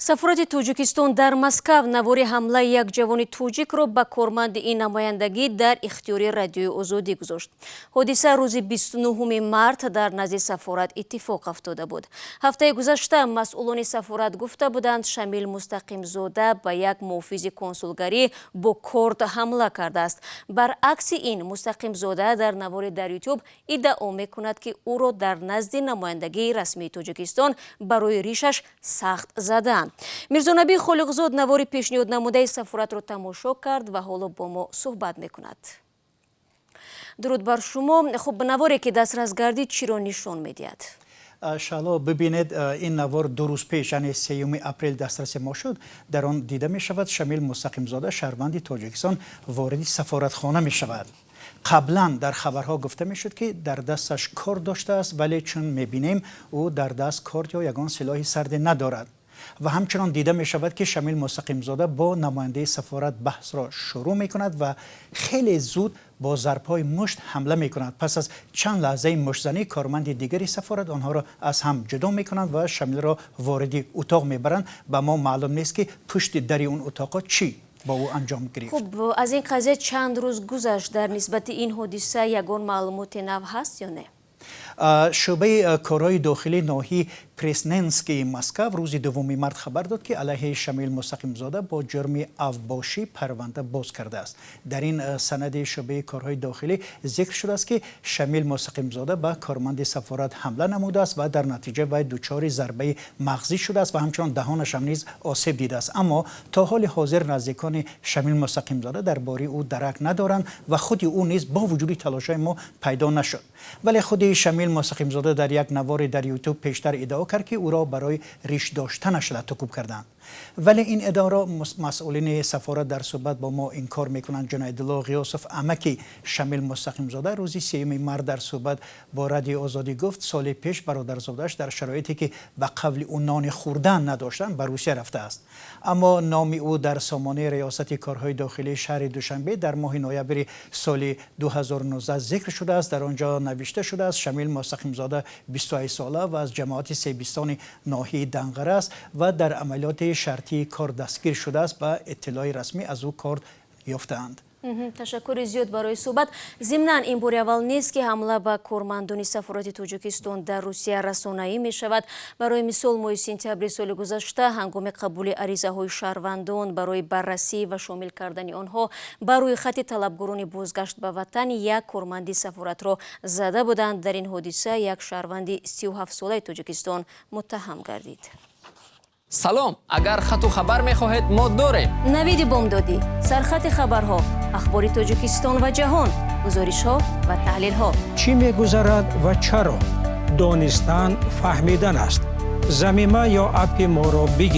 Сафорати Тоҷикистон дар Маскав навори ҳамлаи як ҷавони тоҷикро ба корманди ин намояндагӣ дар ихтиёри Радиои Озодӣ гузошт. ҳодиса рӯзи 29 март дар назди сафорат иттифоқ афтода буд. ҳафтаи гузашта масъулони сафорат гуфта буданд Шамил Мустақимзода ба як муҳофизи консулгарӣ бо корд ҳамла кардааст. Баръакси ин Мустақимзода дар навори дар Ютуб иддао мекунад ки ӯро дар назди намояндагии расмии Тоҷикистон барои ришаш сахт заданд. Мирзонаби Холиқзод навори пешниҳод намудаи сафоратро тамошо кард ва ҳоло бо мо суҳбат мекунад. дуруд бар шумо. хуб, наворе ки дастрас гардид чиро нишон медиҳад? шало бибинед, ин навор 2 рӯз пеш, яъне 3 апрел дастраси мо шуд. Дар он дида мешавад Шамил Мустақимзода шаҳрванди Тоҷикистон вориди сафоратхона мешавад. қаблан дар хабарҳо гуфта мешуд ки дар дасташ корд доштааст, вале чун мебинем ӯ дар даст корд ё ягон силоҳи сарде надорад. ва ҳамчунон дида мешавад ки Шамил Мустақимзода бо намояндаи сафорат баҳсро шурӯъ мекунад ва хеле зуд бо зарбҳои мушт ҳамла мекунад. Пас аз чанд лаҳзаи муштзанӣ корманди дигари сафорат онҳоро аз ҳам ҷудо мекунанд ва Шамилро вориди утоқ мебаранд. ба мо маълум нест ки пушти дари он утоқо чӣ با او انجام گرفت. خب از این قضیه چند روز گذشت. در نسبت این حادثه یگان معلومات نو هست یا نه؟ شعبه کارهای داخلی ناحیه پرسننسکی مسکو روز 2 مارت خبر داد که علیه شمیل مستقیمزاده با جرم افباشی پرونده باز کرده است. در این سند شعبه کارهای داخلی ذکر شده است که شمیل مستقیمزاده به کارمند سفارت حمله نموده است و در نتیجه وی دچار ضربه مغزی شده است و همچنان دهانش هم نیز آسیب دیده است. اما تا حال حاضر نزدیکان شمیل مستقیمزاده درباره او درک ندارند و خود او نیز با وجود تلاش‌های ما پیدا نشد. ولی خود شمیل مستقیمزاده در یک نوار در یوتیوب پیشتر ادعا کرد که او را برای ریش داشتنش لطکوب کردند. ولی این ادعا را مسئولین سفارت در صحبت با ما انکار میکنند. جناب غیاث عمکی شمیل مستقیمزاده روز 3 مارت در صحبت با رادیوی آزادی گفت سال پیش برادرزاده‌اش در شرایطی که به قبل او نان خوردن نداشتند به روسیه رفته است. اما نام او در سامانه ریاست کارهای داخلی شهر دوشنبه در ماه نوامبر سال 2019 ذکر شده است. در آنجا نوشته شده است شمیل مستقیمزاده 28 ساله و از جماعت سیبیستان ناحیه دنقره است و در عملیات شرطی کار دستگیر شده است. با اطلاع رسمی از او کار یافتند. تشکر زیاد برای صحبت. ضمناً این بار اول نیست که حمله به کارمندان سفارت توجیکستان در روسیه رسانه‌ای می شود. برای مثال ماه سپتامبر سال گذشته هنگام قبول عریضه های شهروندان برای بررسی و شامل کردن آنها برای خط طلبگران بازگشت به وطن یک کارمند سفارت را زده بودند. در این حادثه یک شهروند 37 ساله توجیکستان متهم گردید. سلام، اگر خط و خبر می‌خواهید ما داریم. نوید بامدادی، سرخط خبرها، اخبار توجیکستان و جهان، گزارش‌ها و تحلیل‌ها. چی می‌گذرد و چرا؟ دانستن فهمیدن است. ضمیمه یا اپ ما را بگیرید.